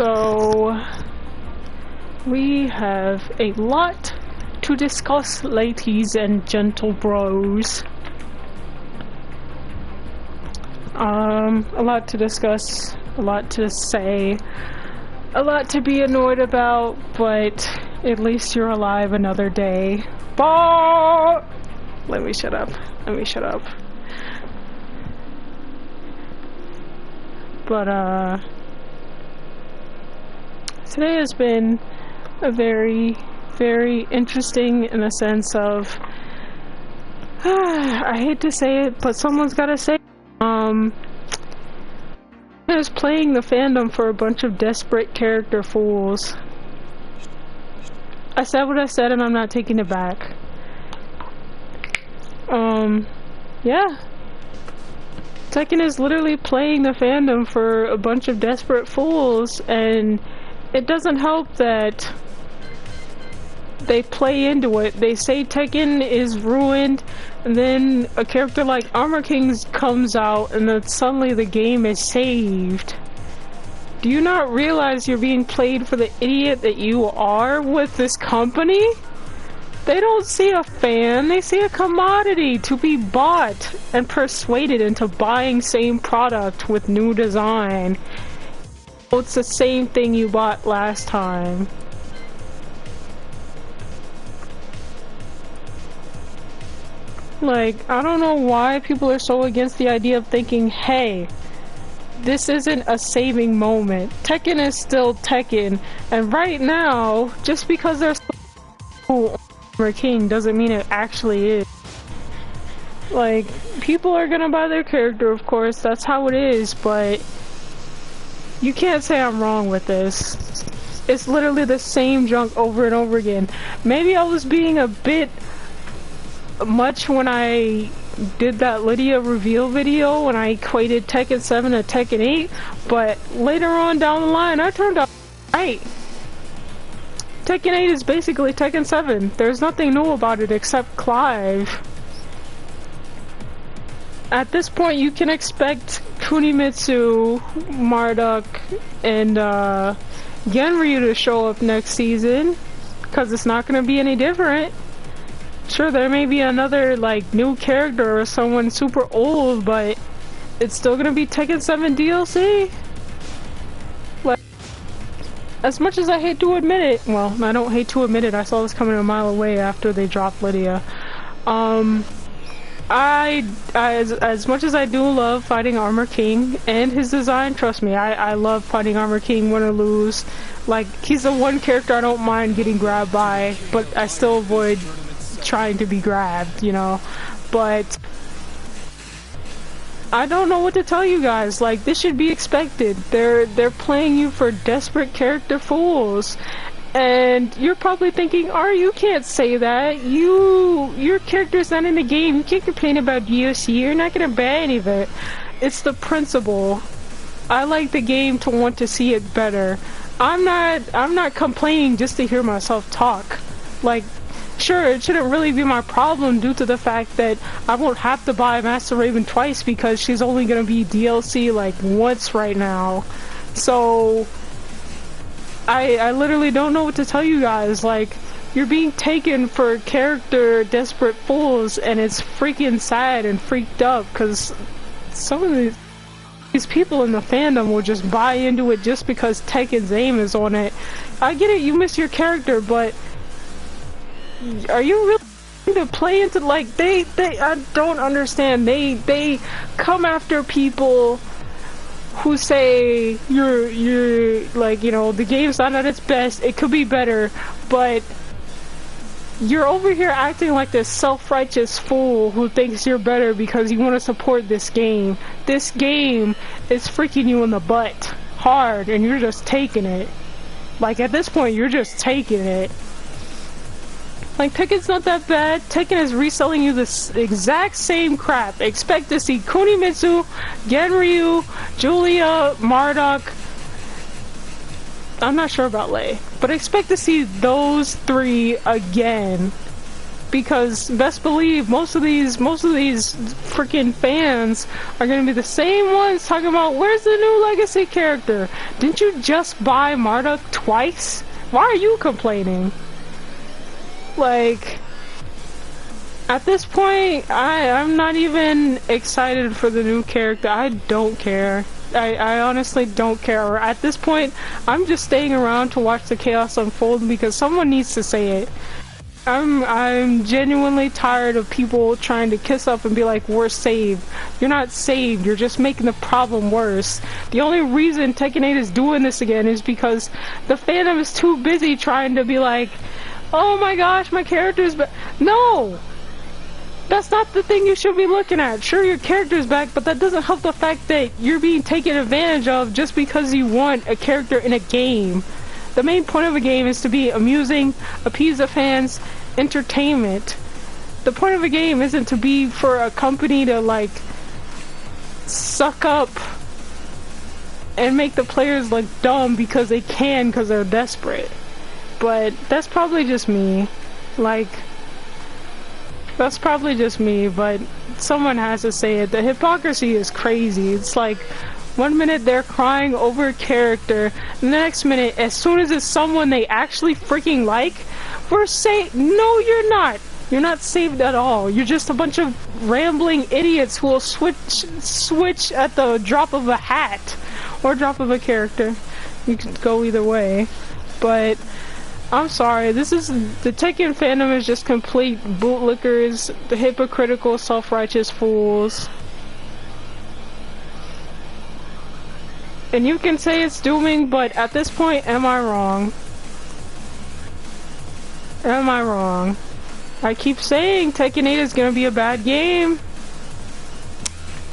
So we have a lot to discuss, ladies and gentle bros. A lot to discuss, a lot to say, a lot to be annoyed about, but at least you're alive another day. Bah! Let me shut up. Let me shut up. But, today has been a very, very interesting in the sense of, I hate to say it, but someone's gotta say it. I was playing the fandom for a bunch of desperate character fools. I said what I said and I'm not taking it back. Yeah. Tekken is literally playing the fandom for a bunch of desperate fools, and it doesn't help that they play into it. They say Tekken is ruined, and then a character like Armor King comes out, and then suddenly the game is saved. Do you not realize you're being played for the idiot that you are with this company? They don't see a fan, they see a commodity to be bought and persuaded into buying same product with new design. It's the same thing you bought last time. Like, I don't know why people are so against the idea of thinking, hey, this isn't a saving moment. Tekken is still Tekken, and right now, just because there's Armor King doesn't mean it actually is. Like, people are gonna buy their character, of course, that's how it is, but you can't say I'm wrong with this. It's literally the same junk over and over again. Maybe I was being a bit much when I did that Lydia reveal video when I equated Tekken 7 to Tekken 8, but later on down the line I turned out right. Tekken 8 is basically Tekken 7. There's nothing new about it except Clive. At this point you can expect Kunimitsu, Marduk, and Genryu to show up next season, because it's not going to be any different. Sure, there may be another, like, new character or someone super old, but it's still gonna be Tekken 7 DLC. Like, as much as I hate to admit it, well, I don't hate to admit it, I saw this coming a mile away after they dropped Lydia. As much as I do love fighting Armor King and his design, trust me, I love fighting Armor King, win or lose. Like, he's the one character I don't mind getting grabbed by, but I still avoid trying to be grabbed, you know. But I don't know what to tell you guys. Like, this should be expected. They're playing you for desperate character fools, and you're probably thinking, you can't say that. Your character's not in the game. You can't complain about DLC. You're not gonna buy any of it. It's the principle. I like the game to want to see it better. I'm not complaining just to hear myself talk. Like, sure, it shouldn't really be my problem due to the fact that I won't have to buy Master Raven twice because she's only gonna be DLC like once right now. So I literally don't know what to tell you guys. Like, you're being taken for character desperate fools, and it's freaking sad and freaked up because some of these people in the fandom will just buy into it just because Tekken's name is on it. I get it, you miss your character, but are you really to play into, like, I don't understand. They come after people who say you're like, you know, the game's not at its best, it could be better, but you're over here acting like this self-righteous fool who thinks you're better because you want to support this game. This game is freaking you in the butt hard, and you're just taking it. Like, at this point, you're just taking it. Like, Tekken's not that bad. Tekken is reselling you this exact same crap. Expect to see Kunimitsu, Genryu, Julia, Marduk. I'm not sure about Lei, but expect to see those three again. because best believe most of these freaking fans are gonna be the same ones talking about where's the new legacy character? Didn't you just buy Marta twice? Why are you complaining? Like, at this point, I'm not even excited for the new character. I don't care. I honestly don't care. At this point, I'm just staying around to watch the chaos unfold because someone needs to say it. I'm genuinely tired of people trying to kiss up and be like, we're saved. You're not saved, you're just making the problem worse. The only reason Tekken 8 is doing this again is because the fandom is too busy trying to be like, oh my gosh, my character's back. No! That's not the thing you should be looking at. Sure, your character's back, but that doesn't help the fact that you're being taken advantage of just because you want a character in a game. The main point of a game is to be amusing, appease the fans, entertainment. The point of a game isn't to be for a company to, like, suck up and make the players look dumb because they can because they're desperate. But that's probably just me. Like, that's probably just me, but someone has to say it. The hypocrisy is crazy. It's like, one minute they're crying over a character, and the next minute, as soon as it's someone they actually freaking like, we're saved. No, you're not. You're not saved at all. You're just a bunch of rambling idiots who will switch at the drop of a hat, or drop of a character. You can go either way. But I'm sorry, the Tekken fandom is just complete bootlickers, the hypocritical, self-righteous fools. And you can say it's dooming, but at this point, am I wrong? Am I wrong? I keep saying Tekken 8 is gonna be a bad game.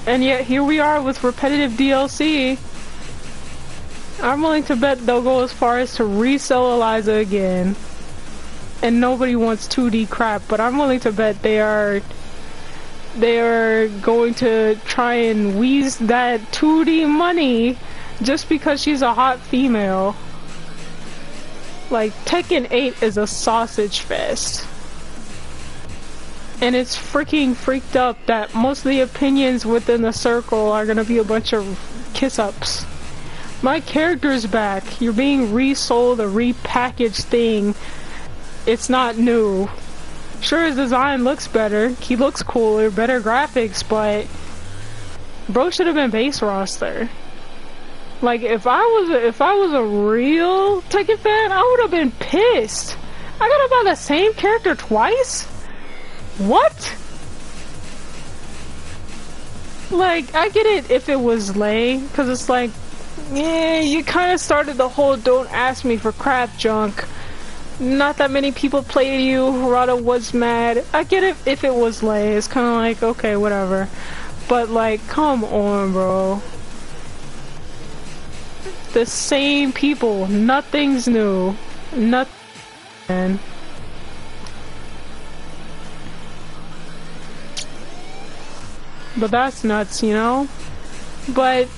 And yet here we are with repetitive DLC. I'm willing to bet they'll go as far as to resell Eliza again. And nobody wants 2D crap, but I'm willing to bet they are going to try and wheeze that 2D money just because she's a hot female. Like, Tekken 8 is a sausage fest. And it's freaking freaked up that most of the opinions within the circle are gonna be a bunch of kiss-ups. My character's back. You're being resold a repackaged thing. It's not new. Sure, his design looks better. He looks cooler, better graphics, but bro should have been base roster. Like, if I was a real Tekken fan, I would have been pissed. I gotta buy the same character twice? What? Like, I get it if it was Lei, cause it's like, yeah, you kind of started the whole don't ask me for crap junk. Not that many people played you, Harada was mad. I get it if it was Lei, it's kind of like, okay, whatever. But like, come on, bro. The same people, nothing's new. Nothing. But that's nuts, you know? But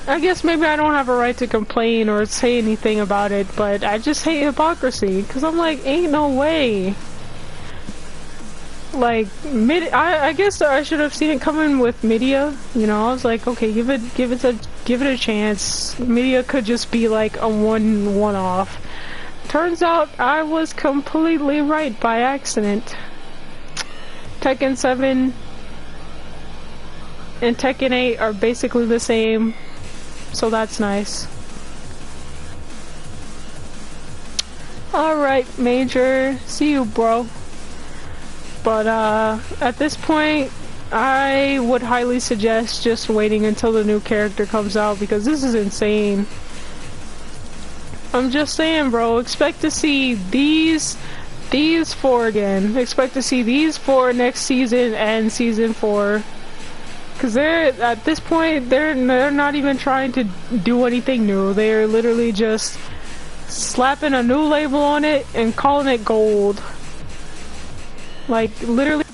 I guess maybe I don't have a right to complain or say anything about it, but I just hate hypocrisy, because I'm like, ain't no way. Like, I guess I should have seen it coming with Media, you know, I was like, okay, give it a chance. Media could just be like a one-off. Turns out I was completely right by accident. Tekken 7 and Tekken 8 are basically the same, so that's nice. Alright, Major, see you, bro. But at this point, I would highly suggest just waiting until the new character comes out, because this is insane. I'm just saying, bro, expect to see these four again. Expect to see these four next season and season 4. Because they're, at this point, they're not even trying to do anything new. They're literally just slapping a new label on it and calling it gold. Like, literally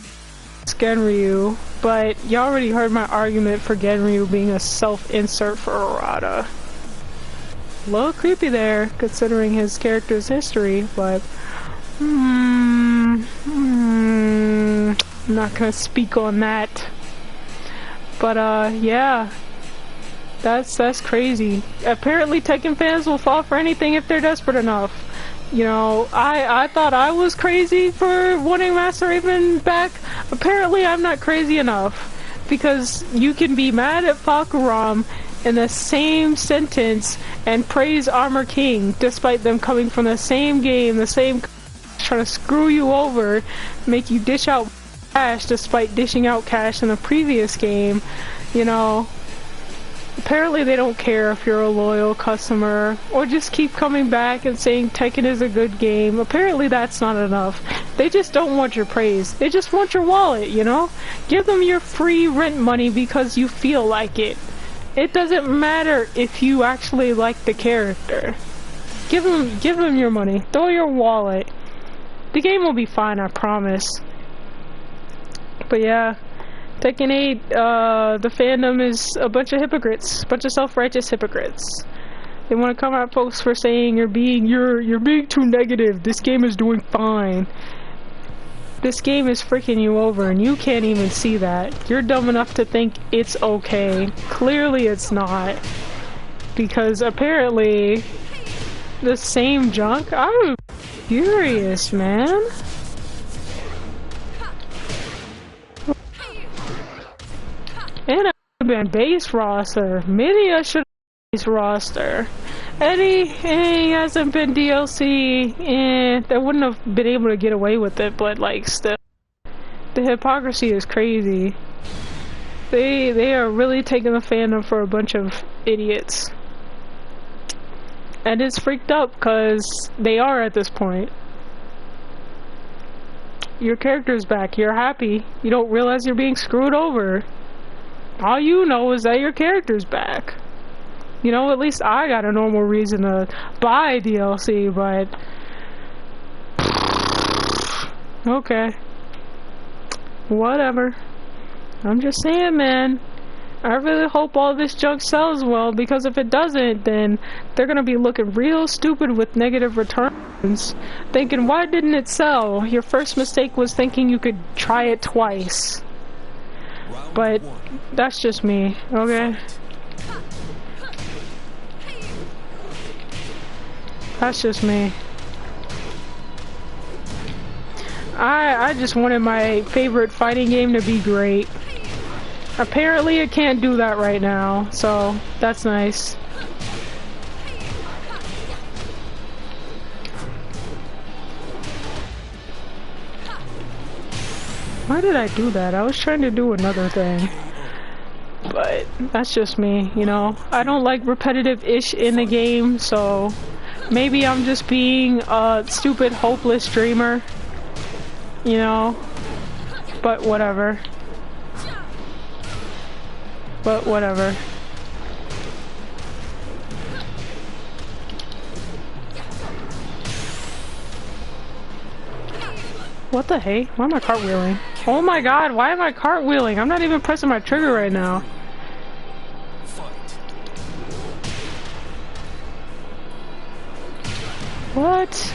Genryu. But you already heard my argument for Genryu being a self-insert for Arata. A little creepy there, considering his character's history, but I'm not gonna speak on that. But yeah. That's crazy. Apparently Tekken fans will fall for anything if they're desperate enough. You know, I thought I was crazy for wanting Master Raven back. Apparently I'm not crazy enough. Because you can be mad at Falcarum in the same sentence and praise Armor King despite them coming from the same game, the same trying to screw you over, make you dish out cash despite dishing out cash in the previous game, you know. Apparently they don't care if you're a loyal customer, or just keep coming back and saying Tekken is a good game. Apparently that's not enough. They just don't want your praise. They just want your wallet, you know? Give them your free rent money because you feel like it. It doesn't matter if you actually like the character. Give them your money. Throw your wallet. The game will be fine, I promise. But yeah. Tekken 8, the fandom is a bunch of hypocrites, a bunch of self-righteous hypocrites. They want to come at folks for saying you're being too negative. This game is doing fine. This game is freaking you over, and you can't even see that. You're dumb enough to think it's okay. Clearly, it's not, because apparently the same junk. I'm furious, man. And I should have been base roster. Maybe I should have been base roster. Eddie, he hasn't been DLC, and they wouldn't have been able to get away with it, but like still. The hypocrisy is crazy. They are really taking the fandom for a bunch of idiots. And it's freaked up because they are at this point. Your character's back, you're happy. You don't realize you're being screwed over. All you know is that your character's back. You know, at least I got a normal reason to buy DLC, but... okay. Whatever. I'm just saying, man. I really hope all this junk sells well, because if it doesn't, then they're gonna be looking real stupid with negative returns. Thinking, why didn't it sell? Your first mistake was thinking you could try it twice. But that's just me, okay? That's just me. I just wanted my favorite fighting game to be great. Apparently it can't do that right now, so that's nice. Why did I do that? I was trying to do another thing. But that's just me, you know. I don't like repetitive-ish in the game, so maybe I'm just being a stupid, hopeless dreamer. You know? But whatever. But whatever. What the hey? Why am I cartwheeling? Oh my god, why am I cartwheeling? I'm not even pressing my trigger right now. What?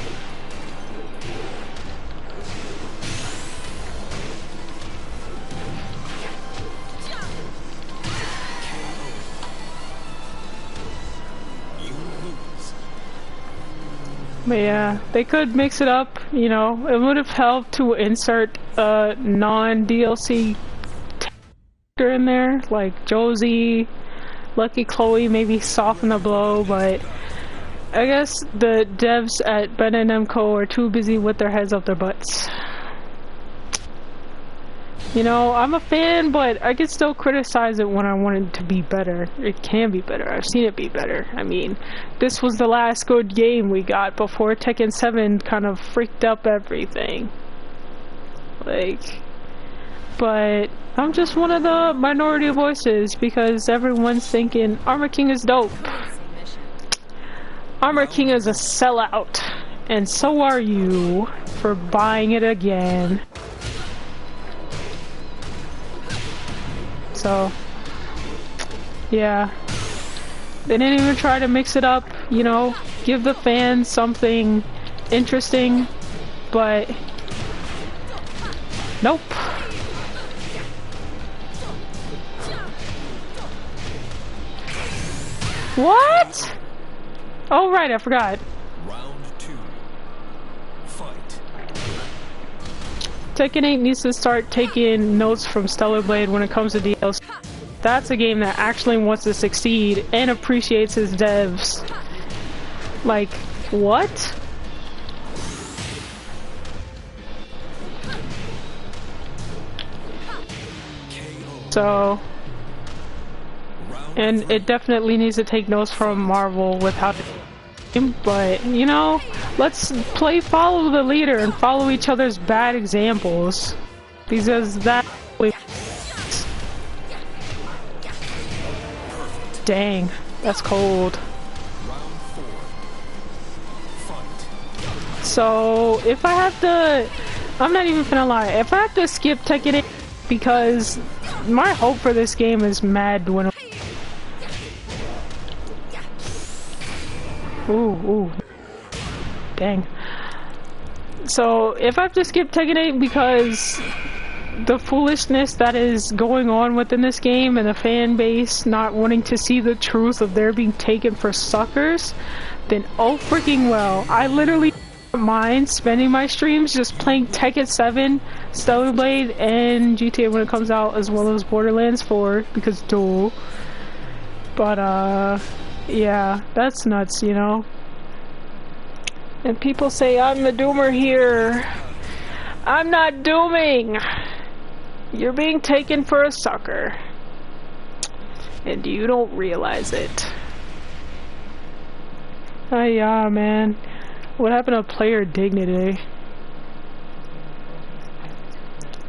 But yeah, they could mix it up, you know. It would have helped to insert a non-DLC character in there, like Josie, Lucky Chloe, maybe soften the blow, but I guess the devs at Ben and Namco are too busy with their heads up their butts. You know, I'm a fan, but I can still criticize it when I want it to be better. It can be better. I've seen it be better. I mean, this was the last good game we got before Tekken 7 kind of freaked up everything. Like, but I'm just one of the minority voices because everyone's thinking Armor King is dope. Armor King is a sellout, and so are you for buying it again. So, yeah, they didn't even try to mix it up, you know, give the fans something interesting, but nope, What? Oh right, I forgot. Round 2. Fight. Tekken 8 needs to start taking notes from Stellar Blade when it comes to DLC. That's a game that actually wants to succeed and appreciates its devs. Like, what? So, and it definitely needs to take notes from Marvel with how to game, but you know, let's follow the leader and follow each other's bad examples, because that. Dang, that's cold. So if I have to, I'm not even gonna lie, if I have to skip Tekken 8 because my hope for this game is mad when ooh. Dang. So if I have to skip Tekken 8 because the foolishness that is going on within this game and the fan base not wanting to see the truth of their being taken for suckers, then oh freaking well. I literally don't mind spending my streams just playing Tekken 7, Stellar Blade, and GTA when it comes out, as well as Borderlands 4, because duh. But yeah, that's nuts, you know. And people say I'm the doomer here. I'm not dooming. You're being taken for a sucker, and you don't realize it. Oh yeah, man. What happened to player dignity?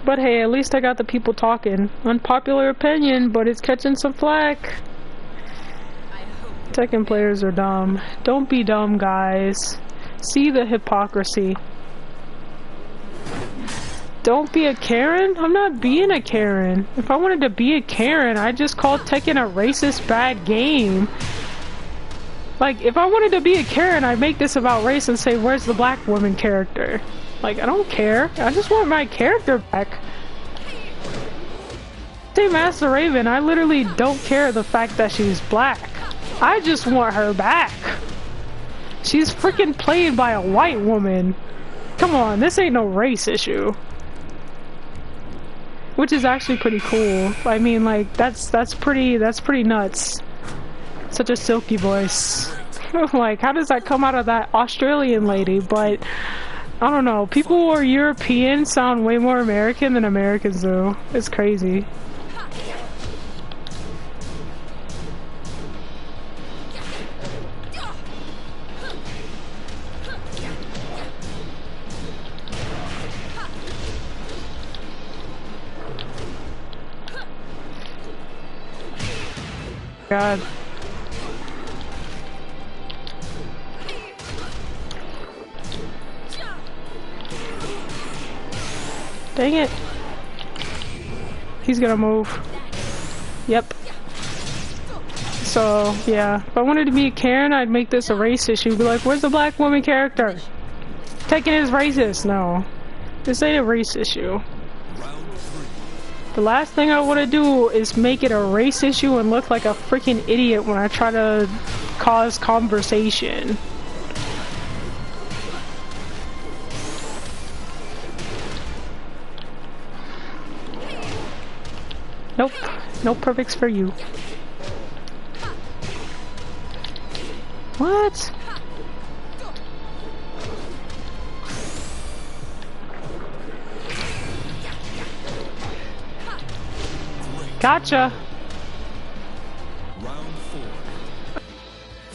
But hey, at least I got the people talking. Unpopular opinion, but it's catching some flack. Tekken players are dumb. Don't be dumb, guys. See the hypocrisy. Don't be a Karen? I'm not being a Karen. If I wanted to be a Karen, I'd just call Tekken a racist bad game. Like, if I wanted to be a Karen, I'd make this about race and say, where's the black woman character? Like, I don't care. I just want my character back. Say Master Raven, I literally don't care the fact that she's black. I just want her back. She's freaking played by a white woman. Come on, this ain't no race issue. Which is actually pretty cool. I mean, like, that's pretty nuts. Such a silky voice. Like, how does that come out of that Australian lady? But I don't know. People who are European sound way more American than Americans do. It's crazy. God. Dang it. He's gonna move. Yep. So, yeah. If I wanted to be a Karen, I'd make this a race issue. Be like, where's the black woman character? Tekken is racist. No. This ain't a race issue. The last thing I want to do is make it a race issue and look like a freaking idiot when I try to cause conversation. Nope. No perfects for you. What? Gotcha.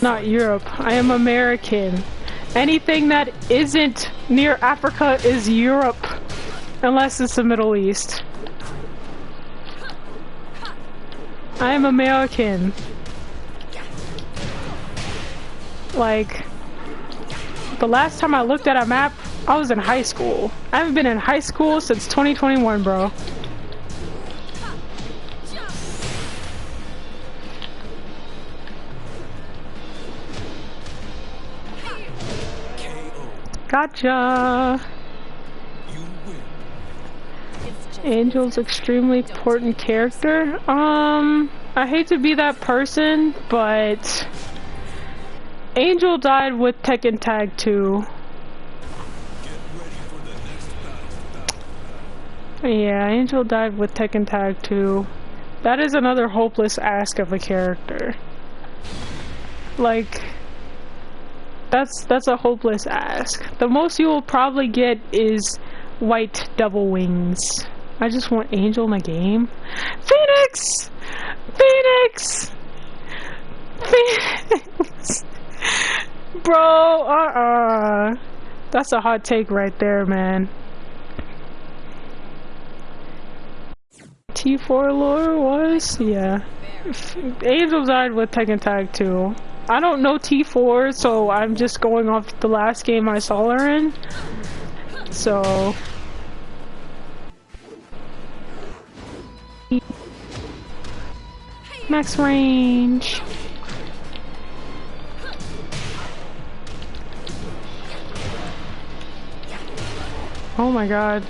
Not Europe. I am American. Anything that isn't near Africa is Europe. Unless it's the Middle East. I am American. Like, the last time I looked at a map, I was in high school. I haven't been in high school since 2021, bro. Gotcha! Angel's extremely important character. I hate to be that person, but Angel died with Tekken Tag 2. Yeah, Angel died with Tekken Tag 2. That is another hopeless ask of a character. Like, that's a hopeless ask. The most you will probably get is white double wings. I just want Angel in the game. Phoenix! Phoenix! Phoenix! Bro, that's a hot take right there, man. T4 lore was? Yeah. Angel died with Tekken Tag 2. I don't know T4, so I'm just going off the last game I saw her in. So... Max range. Oh my god.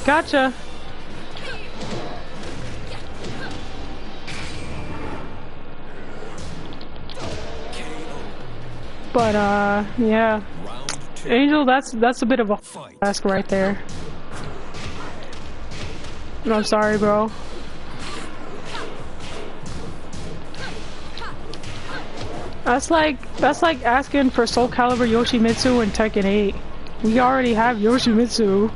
Gotcha. But yeah. Angel, that's a bit of a ask right there. I'm sorry, bro. That's like asking for Soul Calibur Yoshimitsu in Tekken 8. We already have Yoshimitsu.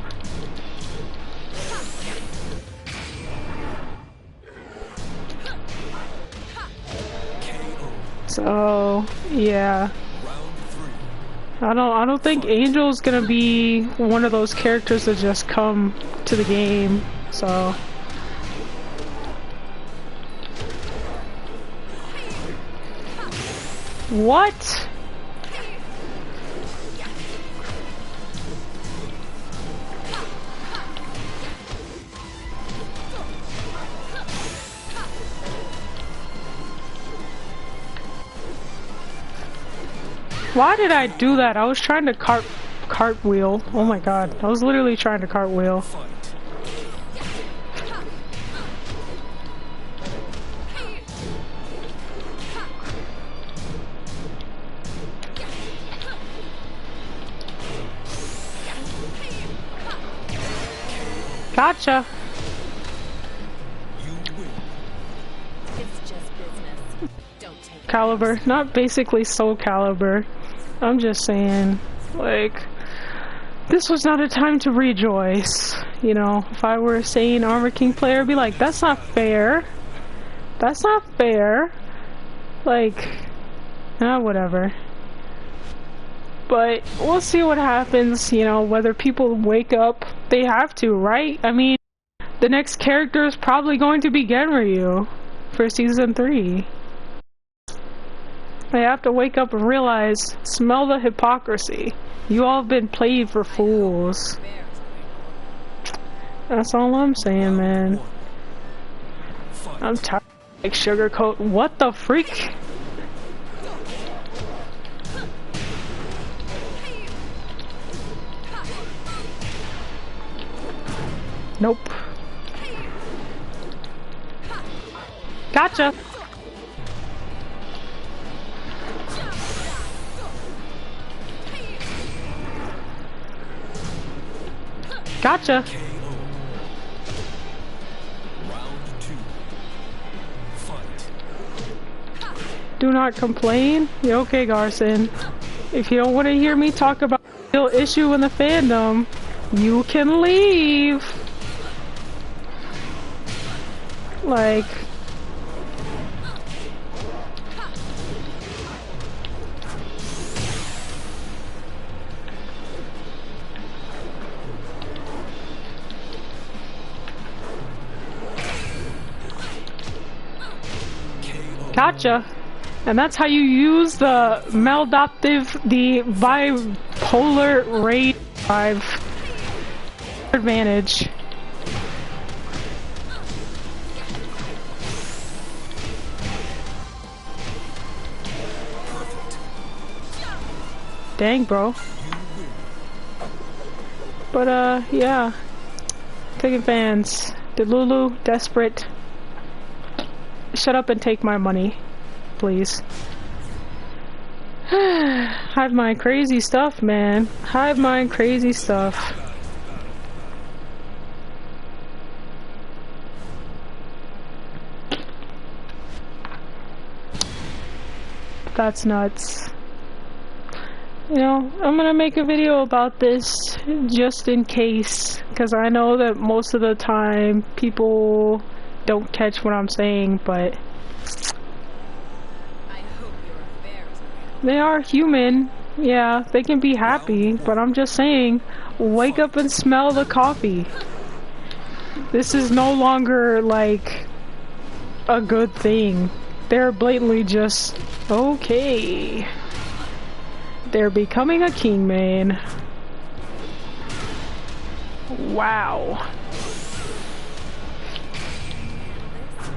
So yeah. I don't think Angel's gonna be one of those characters that just come to the game, so what? Why did I do that? I was trying to cartwheel. Oh my god. I was literally trying to cartwheel. Gotcha. Calibur, not basically Soul Calibur. I'm just saying, like, this was not a time to rejoice. You know, if I were a Saiyan Armor King player, I'd be like, that's not fair. That's not fair. Like, whatever. But we'll see what happens, you know, whether people wake up. They have to, right? I mean, the next character is probably going to be Genryu for Season 3. They have to wake up and realize, smell the hypocrisy. You all have been played for fools. That's all I'm saying, man. I'm tired of like sugarcoat. What the freak? Nope. Gotcha. Gotcha. Do not complain. Yeah, okay, Garson. If you don't want to hear me talk about the real issue in the fandom, you can leave. Like... Gotcha. And that's how you use the maladaptive, the bipolar rate 5 advantage. Dang, bro. But, yeah. Tekken fans. Delulu, desperate. Shut up and take my money, please. Hive mind crazy stuff, man. Hive mind crazy stuff. That's nuts. You know, I'm gonna make a video about this just in case, because I know that most of the time people don't catch what I'm saying, but they are human. Yeah, they can be happy, but I'm just saying, wake up and smell the coffee. This is no longer like a good thing. They're blatantly just okay. They're becoming a king, man. Wow.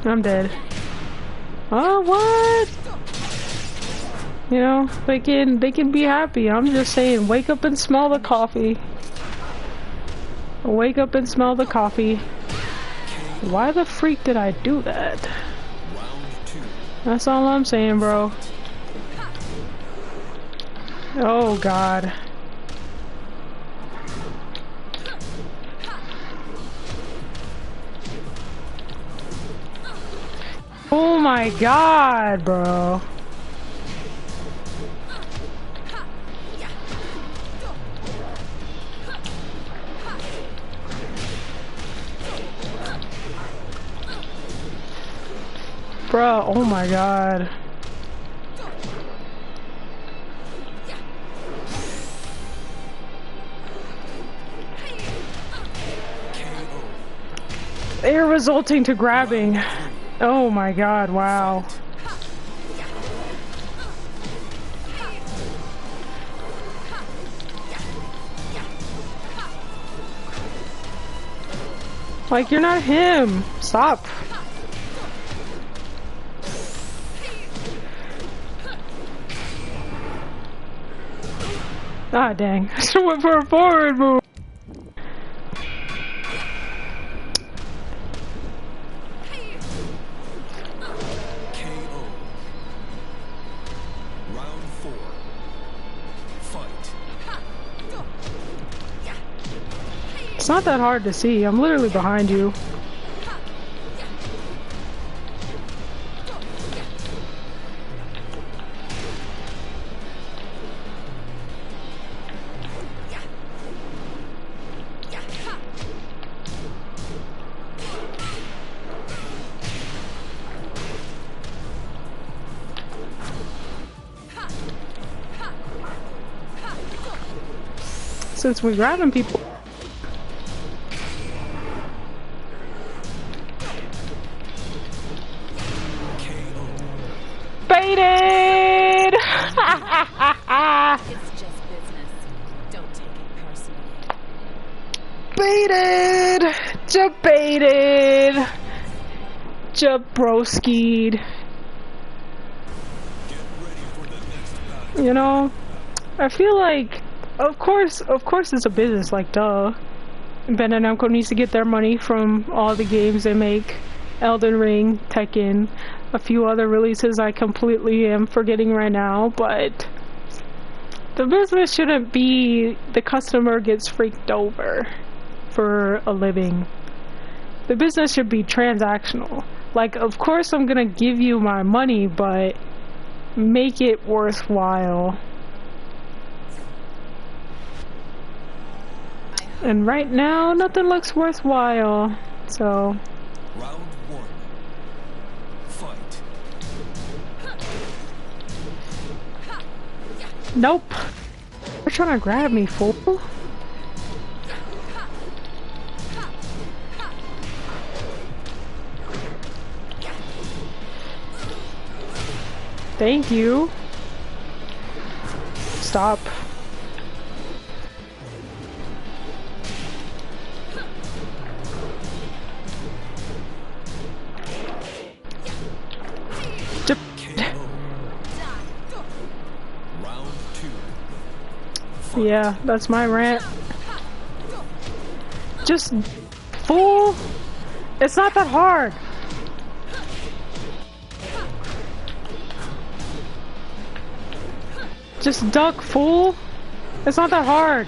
I'm dead. Oh, what? You know, they can be happy. I'm just saying, wake up and smell the coffee. Wake up and smell the coffee. Why the freak did I do that? That's all I'm saying, bro. Oh, God. Oh my God, bro. Bro, oh my God. They're resulting to grabbing. Oh my God, wow. Like, you're not him. Stop. Ah, dang. I should have went for a forward move. Round 4. Fight. It's not that hard to see. I'm literally behind you. Since we're grabbing people. Baited! It's just business. Don't take it personally. Baited! Jabaited! Jabroskied. You know, I feel like, of course it's a business, like, duh. Bandai Namco needs to get their money from all the games they make. Elden Ring, Tekken, a few other releases I completely am forgetting right now, but the business shouldn't be the customer gets freaked over for a living. The business should be transactional. Like, of course I'm gonna give you my money, but make it worthwhile. And right now, nothing looks worthwhile, so... Round 1. Fight. Nope. They're trying to grab me, fool. Thank you. Stop. Round 2. Yeah, that's my rant. Just, fool. It's not that hard. Just duck, fool. It's not that hard.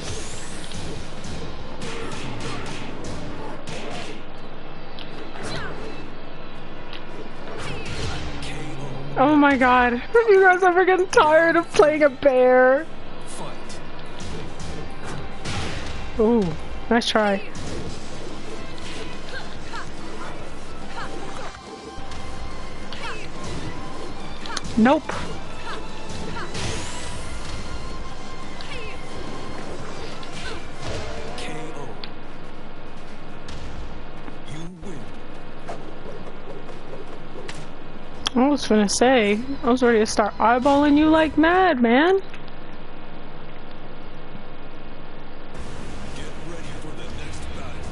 Oh my god. Are you guys ever getting tired of playing a bear? Fight. Ooh, nice try. Nope. KO. You win. I was gonna say, I was ready to start eyeballing you like mad, man. Get ready for the next battle.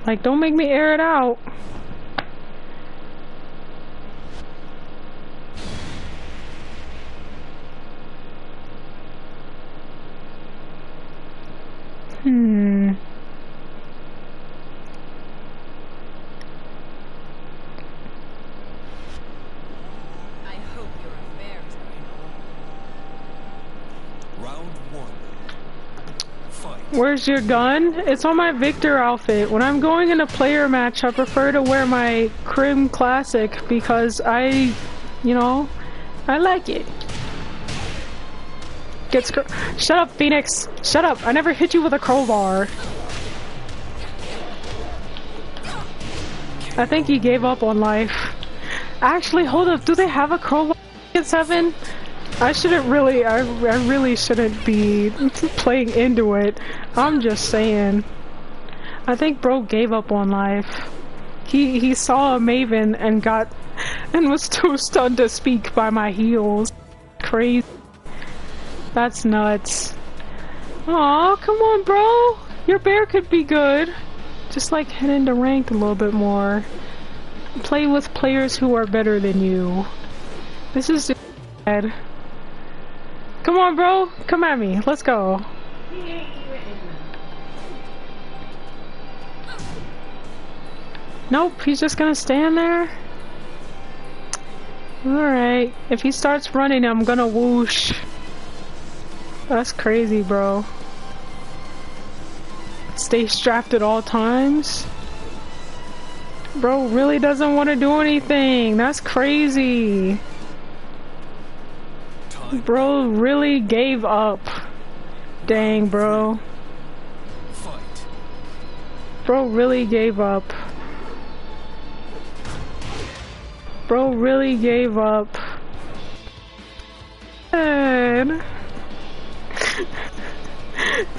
Like, don't make me air it out. I hope your affairs are in order. Round one. Fight. Where's your gun? It's on my Victor outfit. When I'm going in a player match, I prefer to wear my Crim Classic because I like it. Shut up, Phoenix. Shut up. I never hit you with a crowbar. I think he gave up on life. Actually, hold up. Do they have a crowbar in 7? I really shouldn't be playing into it. I'm just saying. I think bro gave up on life. He saw a Maven and was too stunned to speak by my heels. Crazy. That's nuts. Aw, come on, bro. Your bear could be good. Just like head into ranked a little bit more. Play with players who are better than you. This is just bad. Come on, bro. Come at me. Let's go. Nope, he's just gonna stand there. Alright. If he starts running, I'm gonna whoosh. That's crazy, bro. Stay strapped at all times. Bro really doesn't want to do anything. That's crazy. Bro really gave up. Dang, bro. Fight. Bro really gave up. Bro really gave up. Man.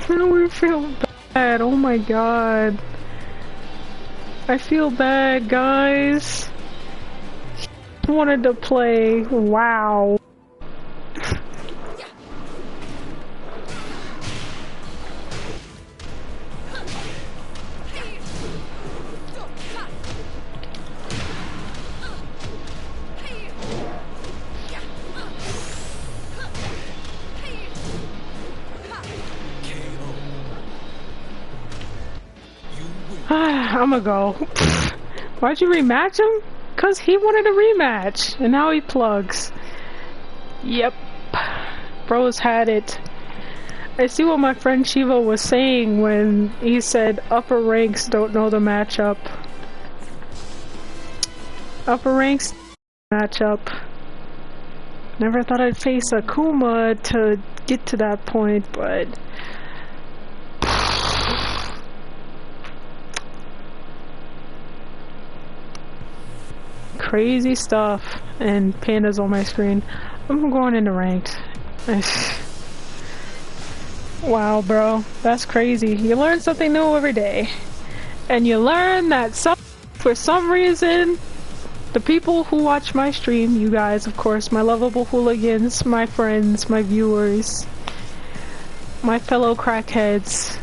Now we feel bad. Oh my god. I feel bad, guys. He wanted to play. Wow. I'ma go. Why'd you rematch him? Cause he wanted a rematch, and now he plugs. Yep. Bro's had it. I see what my friend Shiva was saying when he said upper ranks don't know the matchup. Upper ranks matchup. Never thought I'd face Akuma to get to that point, but crazy stuff. And pandas on my screen. I'm going into ranked. Wow, bro, that's crazy. You learn something new every day, and you learn that for some reason, the people who watch my stream, you guys, of course, my lovable hooligans, my friends, my viewers, my fellow crackheads,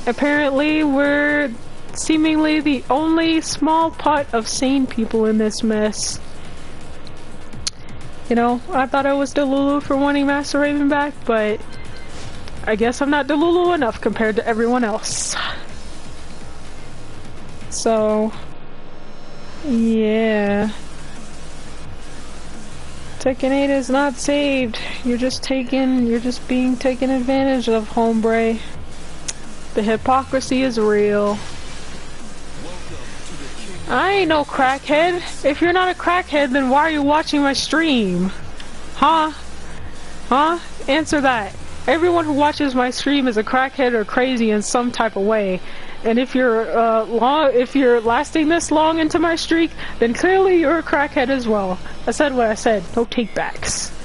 apparently we're seemingly the only small pot of sane people in this mess. You know, I thought I was Delulu for wanting Master Raven back, but I guess I'm not Delulu enough compared to everyone else. So, yeah. Tekken 8 is not saved. You're just being taken advantage of, hombre. The hypocrisy is real. I ain't no crackhead. If you're not a crackhead, then why are you watching my stream? Huh? Huh? Answer that. Everyone who watches my stream is a crackhead or crazy in some type of way. And if you're lasting this long into my streak, then clearly you're a crackhead as well. I said what I said. No takebacks.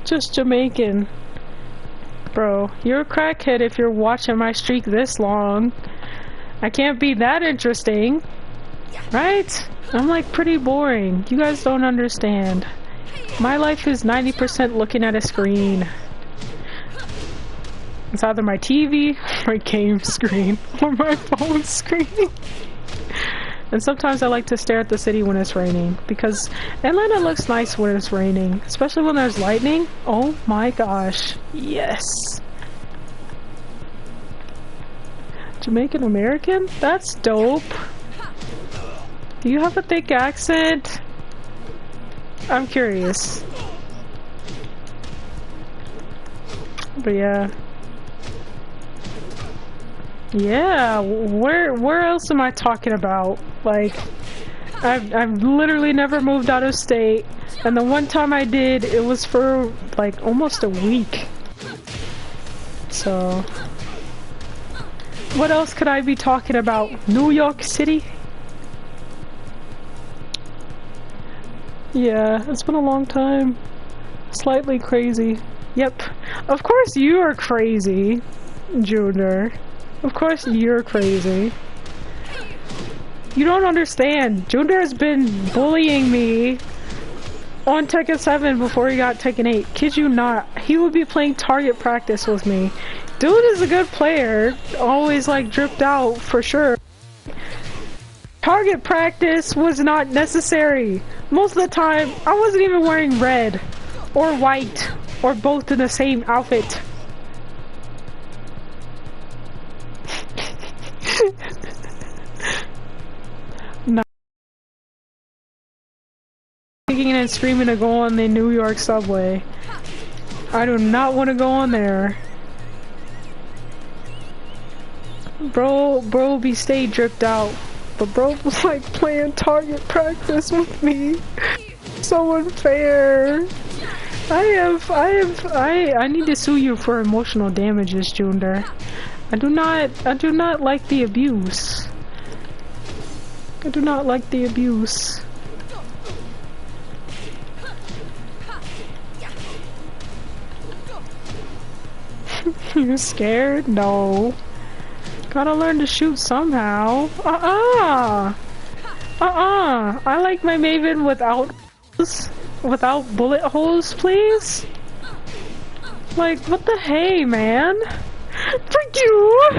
Just Jamaican. Bro, you're a crackhead if you're watching my streak this long. I can't be that interesting. Right? I'm like pretty boring. You guys don't understand. My life is 90% looking at a screen. It's either my TV, my game screen, or my phone screen. And sometimes I like to stare at the city when it's raining, because Atlanta looks nice when it's raining, especially when there's lightning. Oh my gosh, yes. Jamaican American? That's dope. Do you have a thick accent? I'm curious. But yeah. Yeah, where else am I talking about? Like, I've literally never moved out of state, and the one time I did, it was for like almost a week. So, what else could I be talking about? New York City? Yeah, it's been a long time. Slightly crazy. Yep. Of course you are crazy, Junior. Of course you're crazy. You don't understand. Junior has been bullying me on Tekken 7 before he got Tekken 8. Kid you not. He would be playing target practice with me. Dude is a good player. Always like dripped out for sure. Target practice was not necessary. Most of the time, I wasn't even wearing red or white or both in the same outfit. No. Kicking and screaming to go on the New York subway. I do not want to go on there. Bro be stay dripped out. But bro was like playing target practice with me. So unfair. I need to sue you for emotional damages, Junior. I do not like the abuse. I do not like the abuse. You scared? No. Gotta learn to shoot somehow. I like my Maven without bullet holes, please. Like, what the hey, man? Frick you!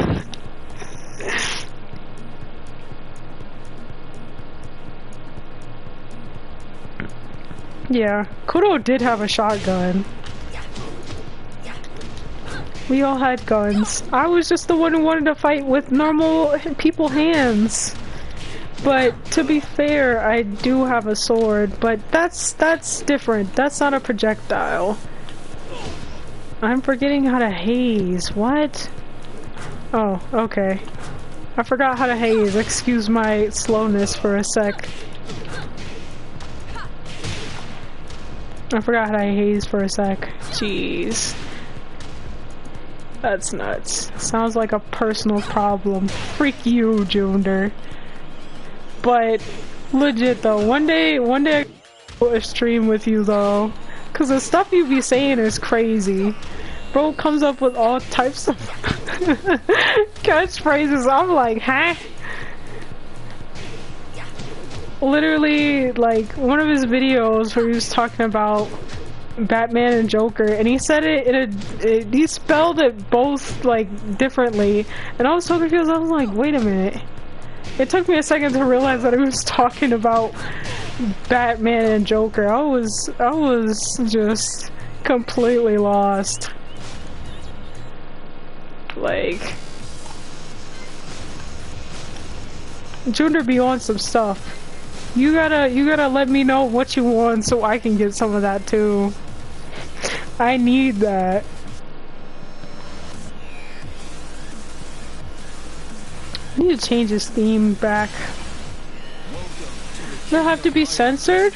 Yeah, Kudo did have a shotgun. We all had guns. I was just the one who wanted to fight with normal people hands. But to be fair, I do have a sword, but that's different. That's not a projectile. I'm forgetting how to haze. What? Oh, okay. I forgot how to haze. Excuse my slowness for a sec. I forgot how to haze for a sec. Jeez. That's nuts. Sounds like a personal problem. Freak you, Junior. But legit though, one day I will stream with you though, cause the stuff you be saying is crazy. Bro comes up with all types of catchphrases. I'm like, huh? Literally, like one of his videos where he was talking about Batman and Joker, and he said it in he spelled it both like differently, and I was so confused. I was like, wait a minute. It took me a second to realize that he was talking about Batman and Joker. I was just completely lost. Like, Junior be on some stuff. You gotta let me know what you want so I can get some of that too. I need that. I need to change his theme back. Does it have to be censored?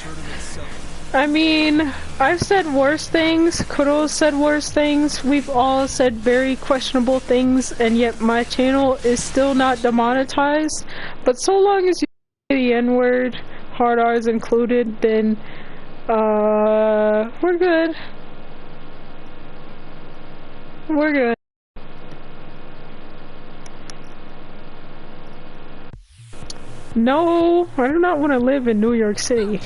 I mean, I've said worse things, Kuro's said worse things, we've all said very questionable things, and yet my channel is still not demonetized. But so long as you say the N-word, hard R's included, then we're good. We're good. No, I do not want to live in New York City.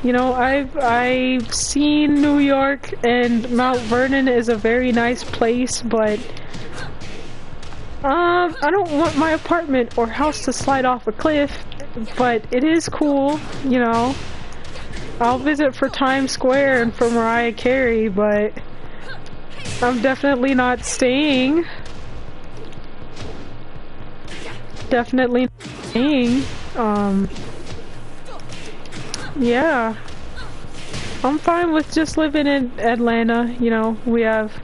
You know, I've seen New York, and Mount Vernon is a very nice place, but I don't want my apartment or house to slide off a cliff, but it is cool, you know. I'll visit for Times Square and for Mariah Carey, but I'm definitely not staying. Definitely not staying. Yeah. I'm fine with just living in Atlanta, you know. We have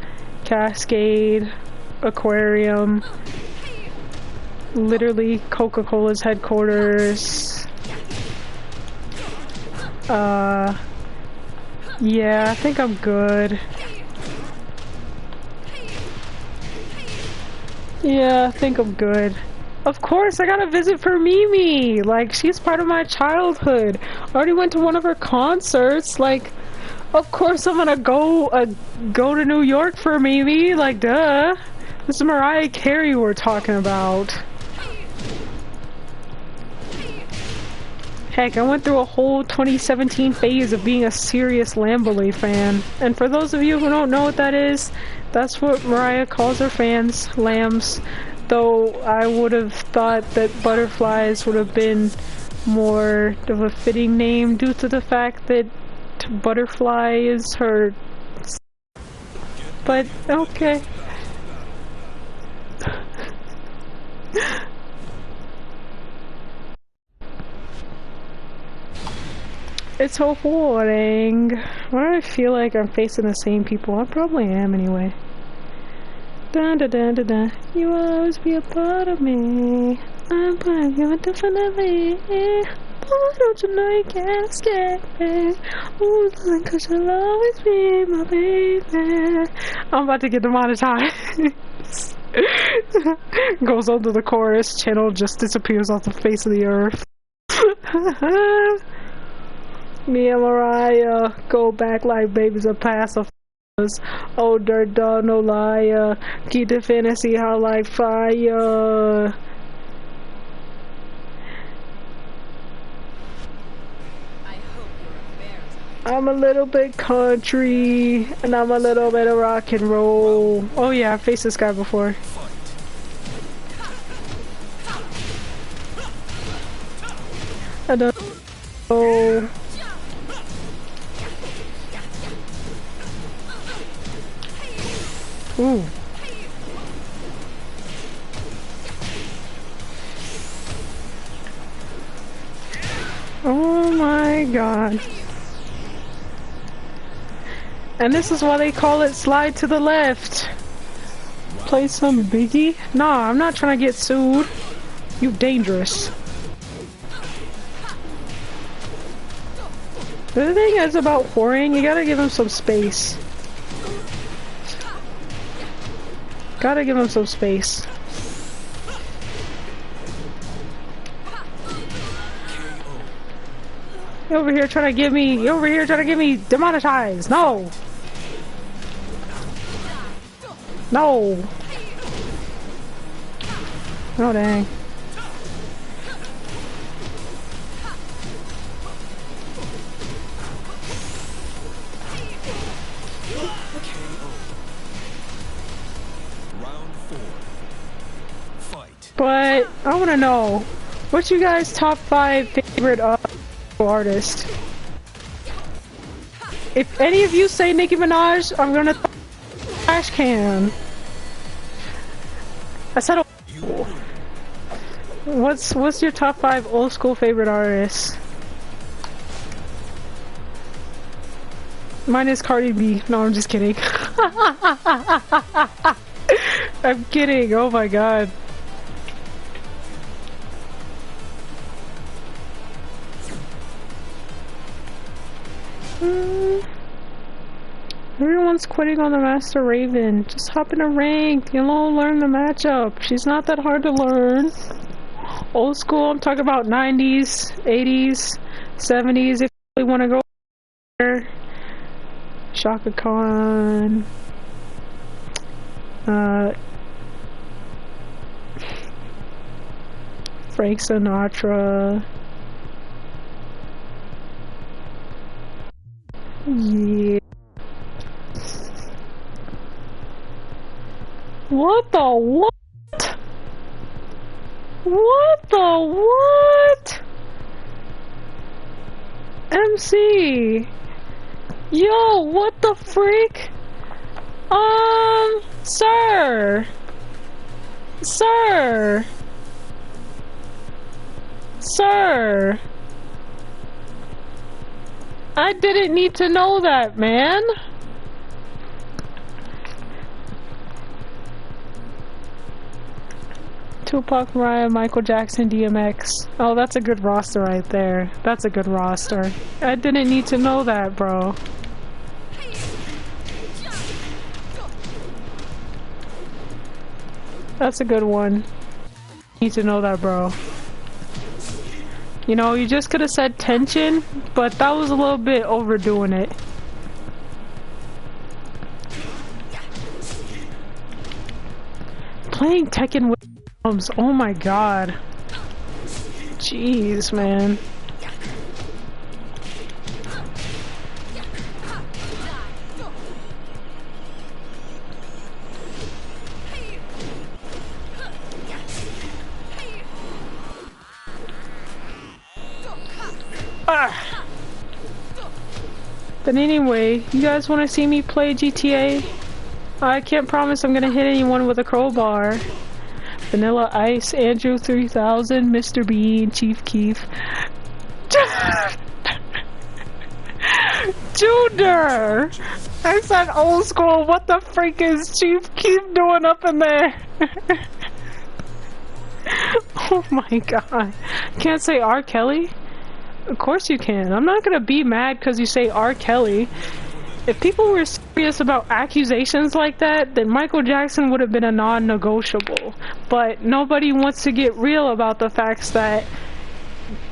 Cascade, Aquarium, literally Coca-Cola's headquarters. Yeah, I think I'm good. Yeah, I think I'm good. Of course, I got a visit for Mimi! Like, she's part of my childhood. I already went to one of her concerts. Like, of course I'm gonna go to New York for Mimi. Like, duh. This is Mariah Carey we're talking about. Heck, I went through a whole 2017 phase of being a serious Lamberley fan. And for those of you who don't know what that is, that's what Mariah calls her fans, lambs. Though I would have thought that butterflies would have been more of a fitting name due to the fact that butterfly is her. But okay. It's so boring. Why do I feel like I'm facing the same people? I probably am anyway. Dun dun dun dun dun. You will always be a part of me. I'm part of you indefinitely. Why don't you know you can't escape me? Ooh, darling, 'cause you'll always be my baby. I'm about to get demonetized. Goes on to the chorus, channel just disappears off the face of the earth. Me and Mariah go back like babies of pacifiers. Oh, dirt dog, no liar. Keep the fantasy hot like fire. I'm a little bit country, and I'm a little bit of rock and roll. Oh yeah, I've faced this guy before. I don't know. Ooh. Oh my god. And this is why they call it slide to the left. Play some Biggie? Nah, I'm not trying to get sued. You dangerous. The thing is about whoring, you gotta give him some space. Gotta give him some space. You over here trying to get me demonetized. No. No. Oh dang. I wanna know, what's you guys' top 5 favorite artists? If any of you say Nicki Minaj, I'm gonna trash can. I said what's your top 5 old school favorite artists? Mine is Cardi B. No, I'm just kidding. I'm kidding. Oh my god. Everyone's quitting on the Master Raven. Just hop in a rank. You'll learn the matchup. She's not that hard to learn. Old school, I'm talking about 90s, 80s, 70s if you really want to go there. Shaka Khan. Frank Sinatra. Yeah. What the what? What the what? MC. Yo, what the freak? Sir. Sir. Sir. I didn't need to know that, man. Tupac, Mariah, Michael Jackson, DMX. Oh, that's a good roster right there. That's a good roster. I didn't need to know that, bro. That's a good one. Need to know that, bro. You know, you just could have said tension, but that was a little bit overdoing it. Playing Tekken with drums, oh my god. Jeez, man. Ah. But anyway, you guys want to see me play GTA? I can't promise I'm gonna hit anyone with a crowbar. Vanilla Ice, Andrew 3000, Mr. Bean, Chief Keef. Junior! I said old school, what the freak is Chief Keef doing up in there? Oh my god. Can't say R. Kelly? Of course you can. I'm not gonna be mad because you say R. Kelly. If people were serious about accusations like that, then Michael Jackson would have been a non-negotiable. But nobody wants to get real about the facts that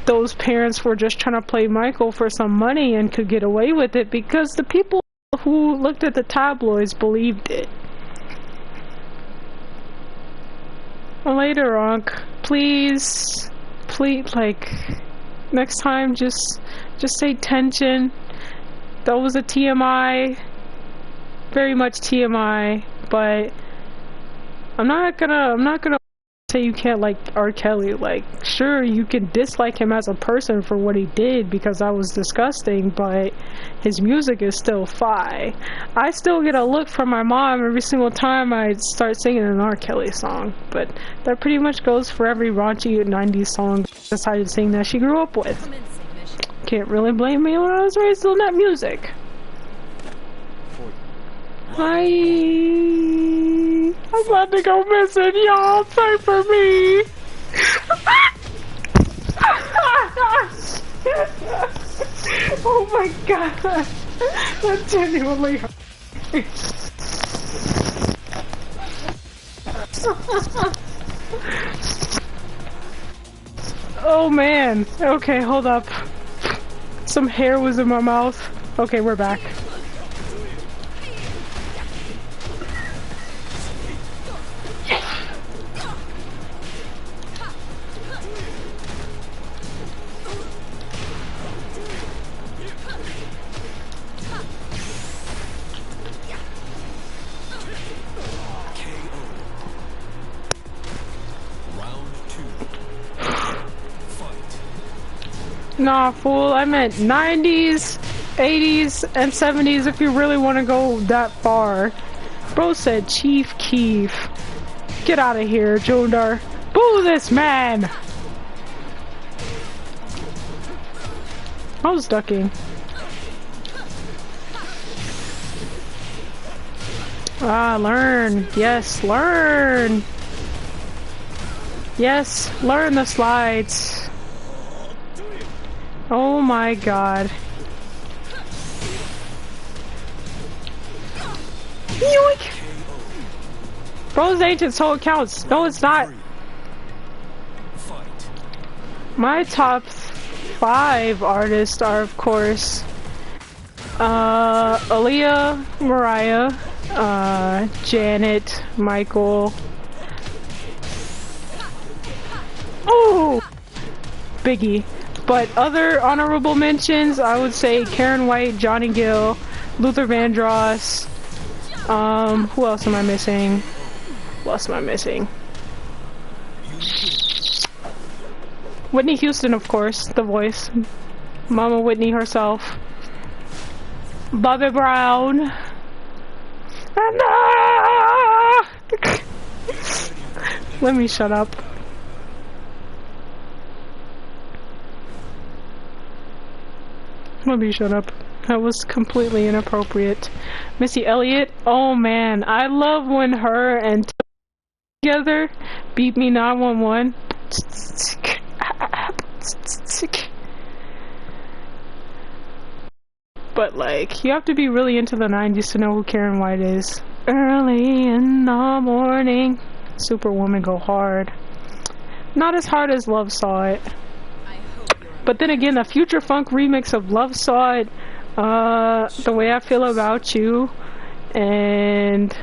those parents were just trying to play Michael for some money and could get away with it because the people who looked at the tabloids believed it. Later, Unc. Please, like, next time, just say tension. That was a TMI, very much TMI, but I'm not gonna say you can't like R. Kelly. Like, sure, you can dislike him as a person for what he did because that was disgusting, but his music is still fire. I still get a look from my mom every single time I start singing an R. Kelly song, but that pretty much goes for every raunchy 90s song I decided to sing that she grew up with. Can't really blame me when I was raised on that music. Hi. I'm about to go missing, y'all. Pray for me. Oh my god. That genuinely hurt me. Oh man. Okay, hold up. Some hair was in my mouth. Okay, we're back. Round 2. Nah, fool, I meant 90s, 80s, and 70s if you really want to go that far. Bro said Chief Keef. Get out of here, Jundar. Boo this man! I was ducking. Ah, learn. Yes, learn. Yes, learn the slides. Oh my god. Yoink! Bro's ancient, so it counts. No, it's not. My top 5 artists are, of course, Aaliyah, Mariah, Janet, Michael. Oh! Biggie. But other honorable mentions, I would say Karen White, Johnny Gill, Luther Vandross. Who else am I missing? Who else am I missing? Whitney Houston, of course, the voice. Mama Whitney herself. Bobby Brown. Let me shut up. Let me shut up. That was completely inappropriate. Missy Elliott. Oh man, I love when her and together beat me 911. But like, you have to be really into the 90s to know who Karen White is. Early in the morning. Superwoman go hard. Not as hard as Love Saw It. But then again, the Future Funk remix of Love Saw It, The Way I Feel About You, and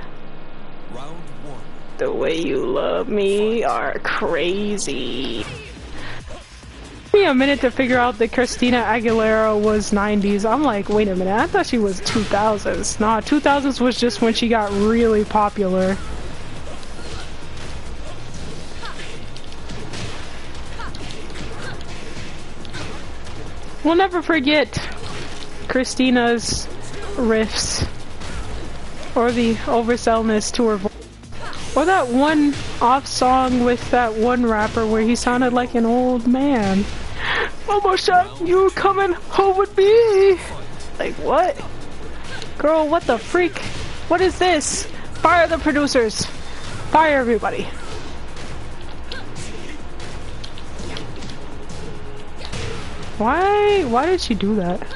The Way You Love Me are crazy. It took me a minute to figure out that Christina Aguilera was 90s. I'm like, wait a minute, I thought she was 2000s. Nah, 2000s was just when she got really popular. We'll never forget Christina's riffs, or the oversellness to her voice, or that one off song with that one rapper where he sounded like an old man. Almost shot you coming home with me. Like what? Girl, what the freak? What is this? Fire the producers. Fire everybody. Why did she do that?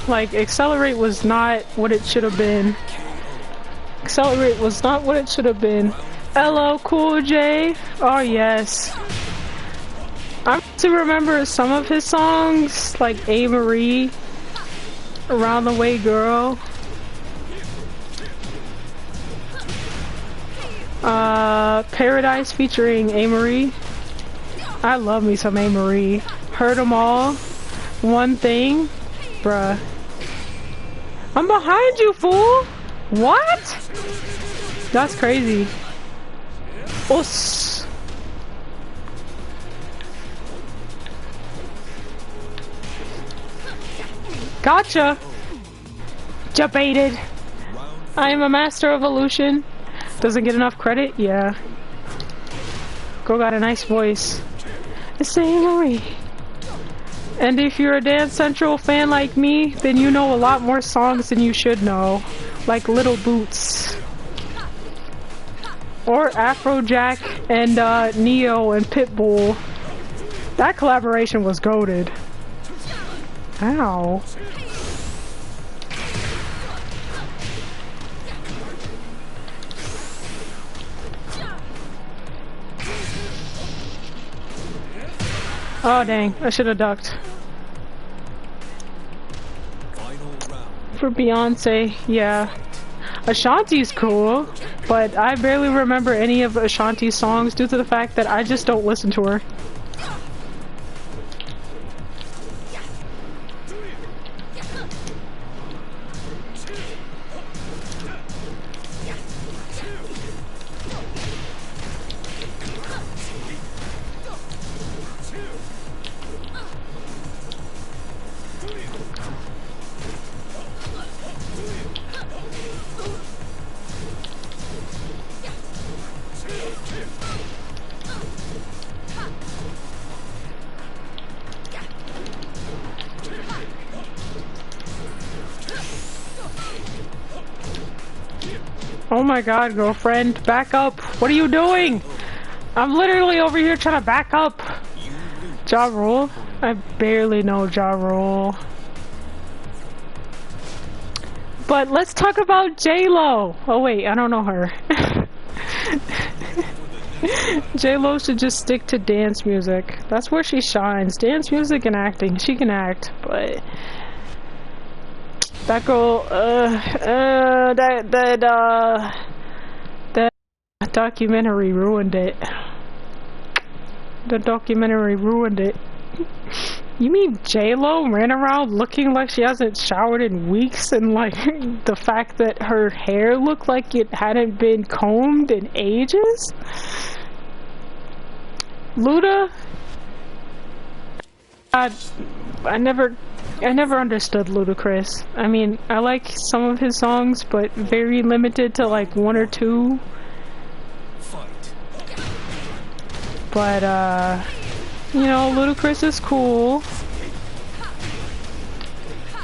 Like, Accelerate was not what it should have been. Accelerate was not what it should have been. LL Cool J? Oh yes. I still remember some of his songs, like A. Marie, Around the Way Girl. Paradise featuring A. Marie. I love me some A. Marie. Heard 'em All. One Thing. Bruh. I'm behind you, fool! What? That's crazy. Us. Gotcha! Debated. I am a master of illusion. Doesn't get enough credit? Yeah. Girl got a nice voice. It's A. Marie. And if you're a Dance Central fan like me, then you know a lot more songs than you should know. Like Little Boots. Or Afrojack and Neo and Pitbull. That collaboration was goated. Ow. Oh dang, I should have ducked. For Beyonce, yeah. Ashanti's cool, but I barely remember any of Ashanti's songs due to the fact that I just don't listen to her. Oh my god, girlfriend, back up. What are you doing? I'm literally over here trying to back up. Ja Rule? I barely know Ja Rule. But let's talk about J-Lo. Oh wait, I don't know her. J-Lo should just stick to dance music. That's where she shines. Dance music and acting. She can act, but that girl, that documentary ruined it. The documentary ruined it. You mean J-Lo ran around looking like she hasn't showered in weeks, and like the fact that her hair looked like it hadn't been combed in ages? Luda? I never understood Ludacris. I mean, I like some of his songs, but very limited to like one or two. But you know, Ludacris is cool.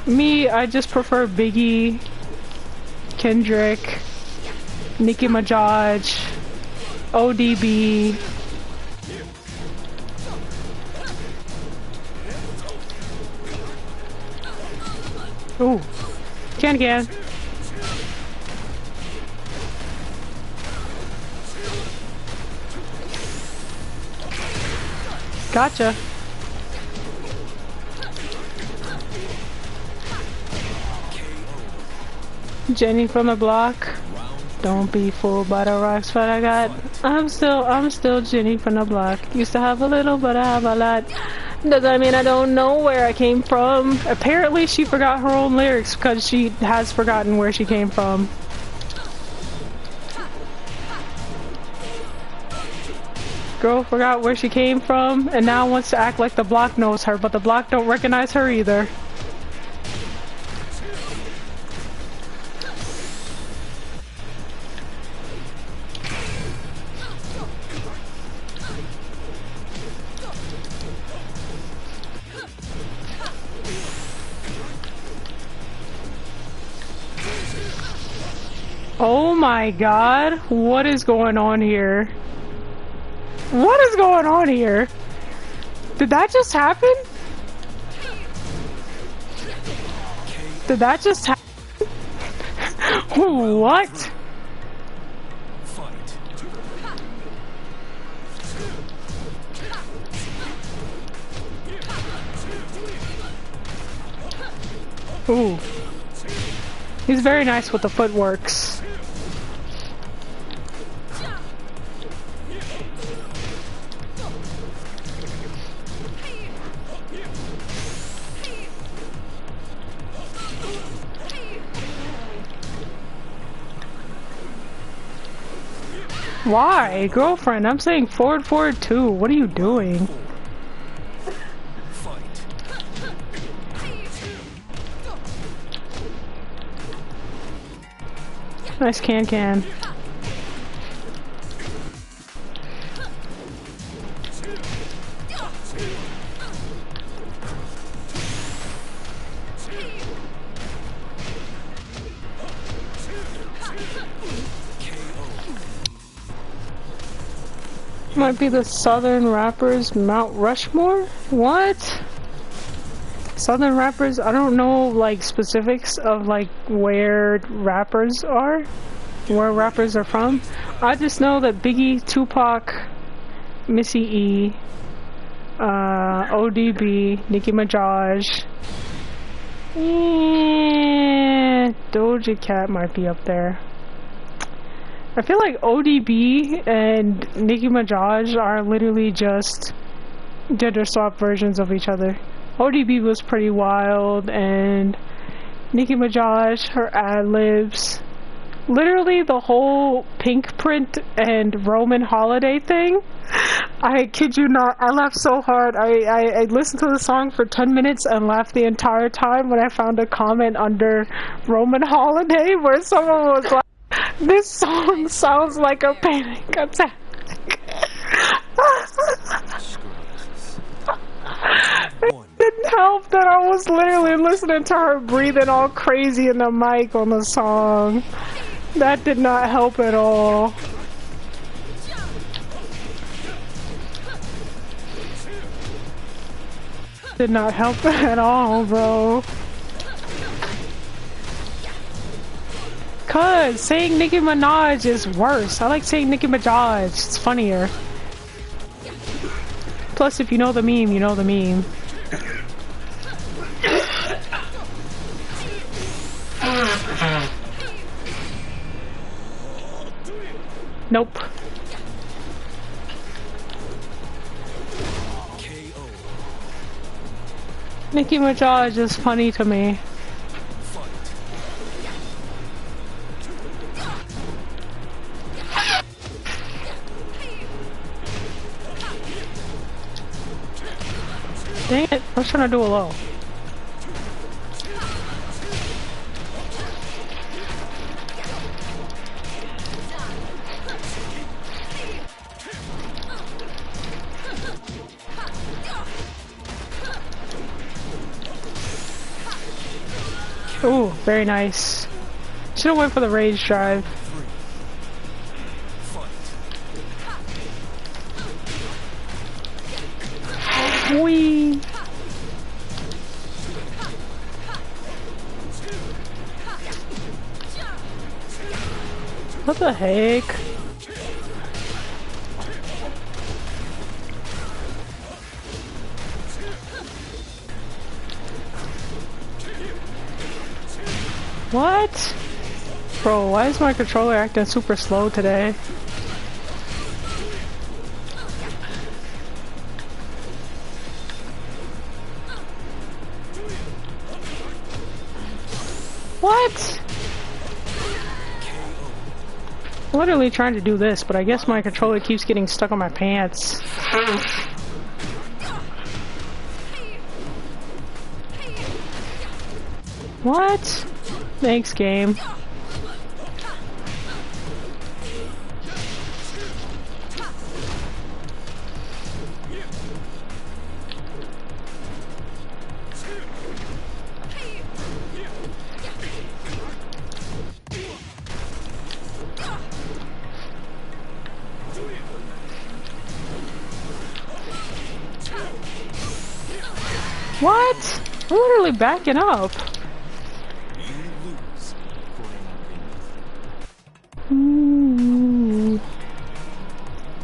Me, I just prefer Biggie, Kendrick, Nicki Minaj, ODB. Ooh, can. Gotcha. Jenny from the block. Don't be fooled by the rocks, but I got. I'm still Jenny from the block. Used to have a little, but I have a lot. Does that mean I don't know where I came from? Apparently, she forgot her own lyrics because she has forgotten where she came from. Girl forgot where she came from and now wants to act like the block knows her, but the block don't recognize her either. Oh my god, what is going on here? What is going on here? Did that just happen? Did that just happen? What? Ooh. He's very nice with the footworks. Why? Girlfriend, I'm saying forward too. What are you doing? Nice can. Might be the Southern rappers Mount Rushmore? What? Southern rappers? I don't know like specifics of like where rappers are, where rappers are from. I just know that Biggie, Tupac, Missy E, ODB, Nicki Minaj, Doja Cat might be up there. I feel like ODB and Nicki Minaj are literally just gender swap versions of each other. ODB was pretty wild, and Nicki Minaj, her ad-libs. Literally the whole Pink Print and Roman Holiday thing. I kid you not, I laughed so hard. I listened to the song for 10 minutes and laughed the entire time when I found a comment under Roman Holiday where someone was like, "This song sounds like a panic attack." It didn't help that I was literally listening to her breathing all crazy in the mic on the song. That did not help at all. Did not help at all, bro. Cause saying Nicki Minaj is worse. I like saying Nicki Minaj. It's funnier. Plus, if you know the meme, you know the meme. Nope. Nicki Minaj is funny to me. Dang it, I was trying to do a low. Ooh, very nice. Should've went for the rage drive. Whee! What the heck? What? Bro, why is my controller acting super slow today? What? I'm literally trying to do this, but I guess my controller keeps getting stuck on my pants. What? Thanks, game. What? I'm literally backing up.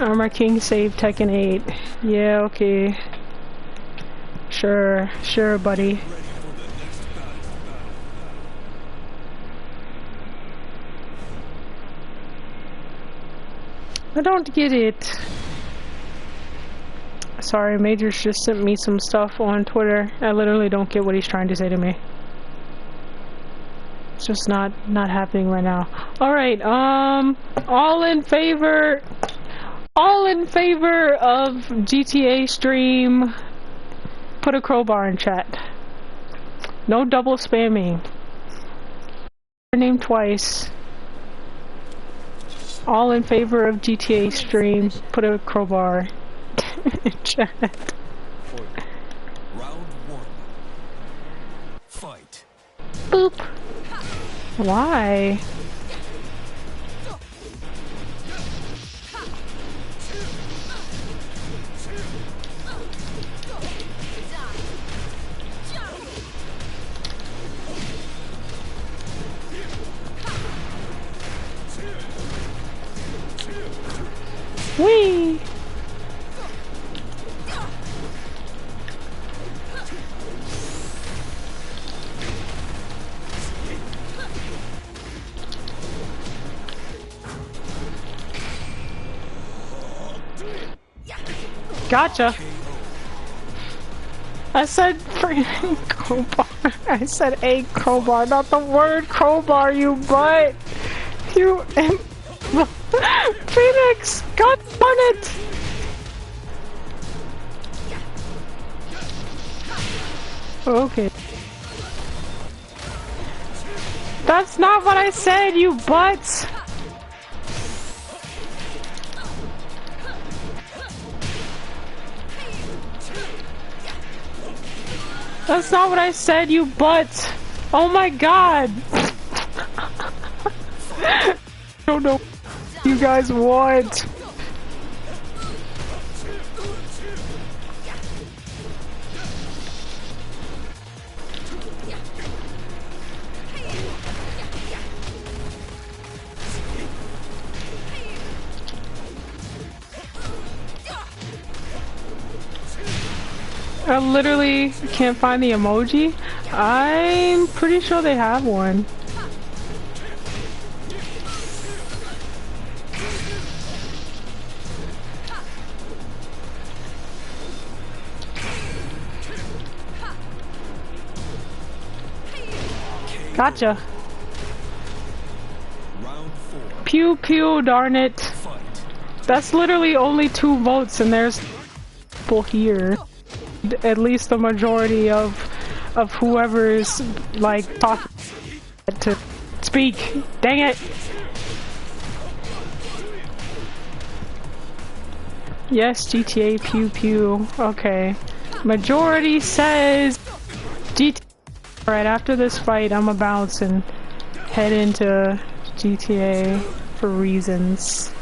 Armor King saved Tekken 8. Yeah, okay. Sure, sure, buddy. I don't get it. Sorry, Majors just sent me some stuff on Twitter. I literally don't get what he's trying to say to me. It's just not happening right now. Alright, all in favor of GTA stream, put a crowbar in chat. No double spamming. Your name twice. All in favor of GTA stream, put a crowbar in chat. Round one. Fight. Boop. Why? Whee! Gotcha. I said freaking crowbar. I said a crowbar, not the word crowbar, you butt. You Phoenix, God darn it! Okay. That's not what I said, you butts! That's not what I said, you butts! Oh my god! don't know what you guys want. I literally can't find the emoji. I'm pretty sure they have one. Gotcha. Pew pew, darn it. That's literally only 2 votes and there's people here. At least the majority of whoever's like talking to speak. Dang it. Yes, GTA pew pew. Okay. Majority says GTA. Alright, after this fight I'm gonna bounce and head into GTA for reasons.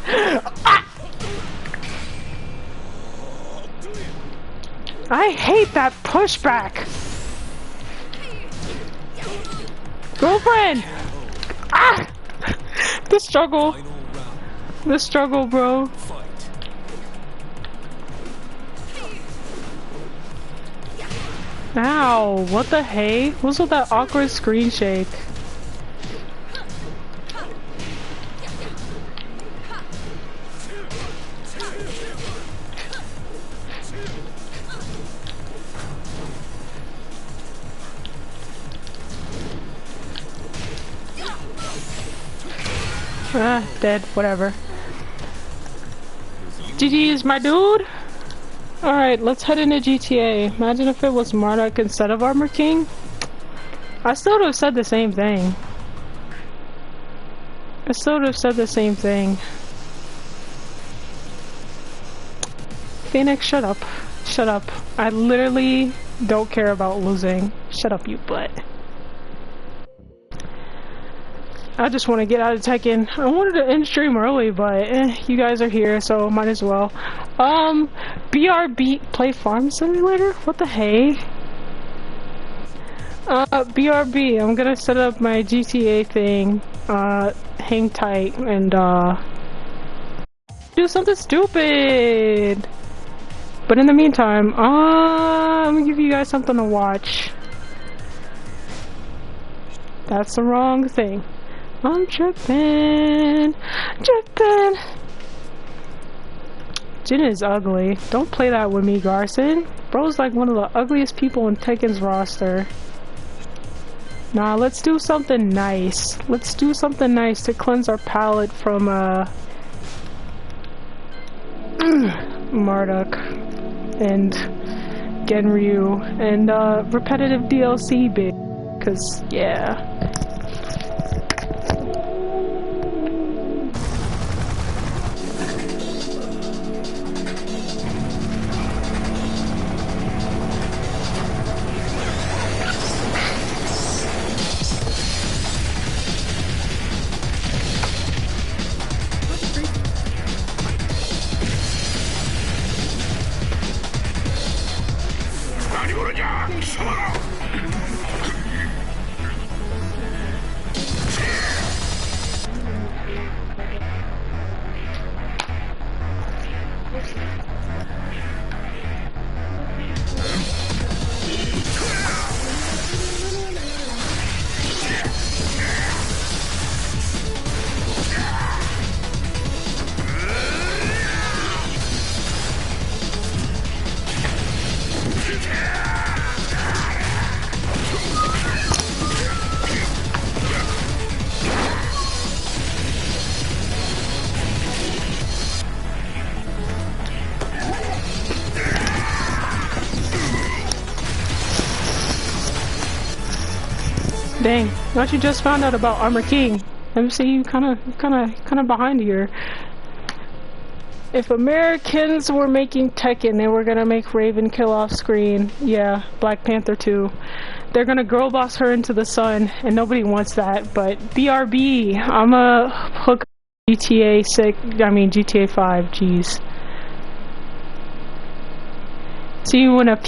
I hate that pushback! Girlfriend! Ah! The struggle. The struggle, bro. Ow, what the hey? What's with that awkward screen shake? Ah, dead, whatever. GG's, my dude! Alright, let's head into GTA. Imagine if it was Marduk instead of Armor King. I still would have said the same thing. I still would have said the same thing. Phoenix, shut up. Shut up. I literally don't care about losing. Shut up, you butt. I just want to get out of Tekken. I wanted to end stream early, but you guys are here, so might as well. BRB, play Farm Simulator? What the hey? BRB, I'm gonna set up my GTA thing, hang tight, and, do something stupid! But in the meantime, I'm gonna give you guys something to watch. That's the wrong thing. I'm trippin', trippin'. Jin is ugly. Don't play that with me, Garson. Bro's like one of the ugliest people in Tekken's roster. Nah, let's do something nice. Let's do something nice to cleanse our palate from, Marduk and Genryu and, repetitive DLC bit. 'Cause, yeah. Dang, thought you just found out about Armor King. MC, you kinda behind here. If Americans were making Tekken, they were gonna make Raven kill off screen. Yeah, Black Panther 2. They're gonna girl boss her into the sun, and nobody wants that, but BRB, I'm a hook GTA 6, I mean GTA 5, jeez. See you in a few